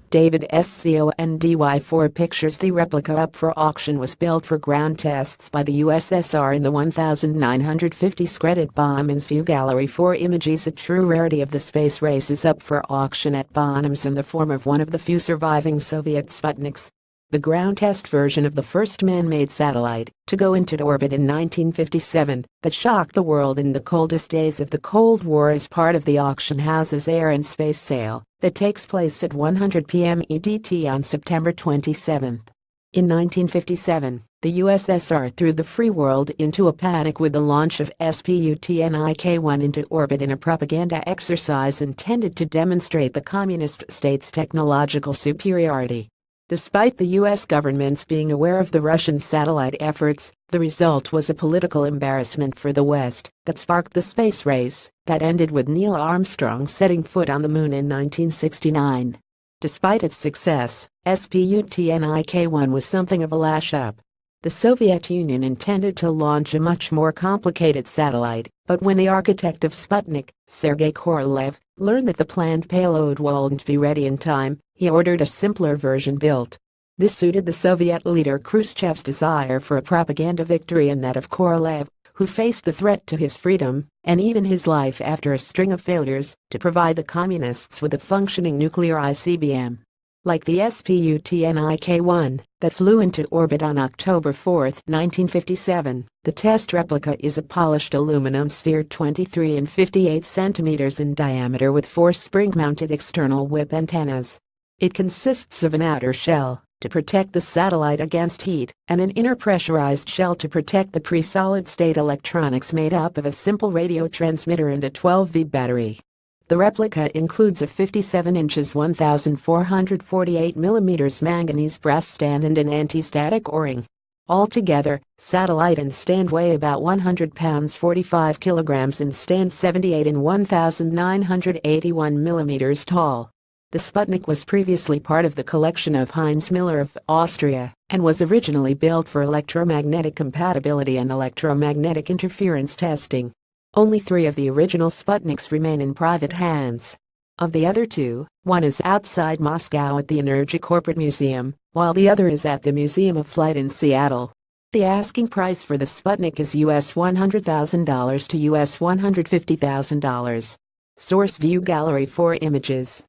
David Scondy. Pictures the replica up for auction was built for ground tests by the USSR in the 1950 Scredit Bombings View Gallery 4 images. A true rarity of the space race is up for auction at Bonhams in the form of one of the few surviving Soviet sputniks, the ground test version of the first man-made satellite to go into orbit in 1957 that shocked the world in the coldest days of the Cold War, is part of the auction house's air and space sale that takes place at 100 p.m. EDT on September 27. In 1957, the USSR threw the free world into a panic with the launch of sputnik-1 into orbit in a propaganda exercise intended to demonstrate the communist state's technological superiority. Despite the U.S. government's being aware of the Russian satellite efforts, the result was a political embarrassment for the West that sparked the space race that ended with Neil Armstrong setting foot on the moon in 1969. Despite its success, sputnik-1 was something of a lash-up. The Soviet Union intended to launch a much more complicated satellite, but when the architect of Sputnik, Sergei Korolev, learned that the planned payload wouldn't be ready in time, he ordered a simpler version built. This suited the Soviet leader Khrushchev's desire for a propaganda victory and that of Korolev, who faced the threat to his freedom and even his life after a string of failures to provide the communists with a functioning nuclear ICBM. Like the sputnik-1 that flew into orbit on October 4, 1957, the test replica is a polished aluminum sphere 23 and 58 centimeters in diameter with 4 spring-mounted external whip antennas. It consists of an outer shell to protect the satellite against heat and an inner pressurized shell to protect the pre-solid-state electronics made up of a simple radio transmitter and a 12V battery. The replica includes a 57 inches 1,448 mm manganese brass stand and an anti-static O-ring. Altogether, satellite and stand weigh about 100 pounds 45 kilograms and stand 78 and 1,981 mm tall. The Sputnik was previously part of the collection of Heinz Miller of Austria and was originally built for electromagnetic compatibility and electromagnetic interference testing. Only 3 of the original Sputniks remain in private hands. Of the other 2, one is outside Moscow at the Energy Corporate Museum, while the other is at the Museum of Flight in Seattle. The asking price for the Sputnik is US $100,000 to US $150,000. Source: View Gallery 4 images.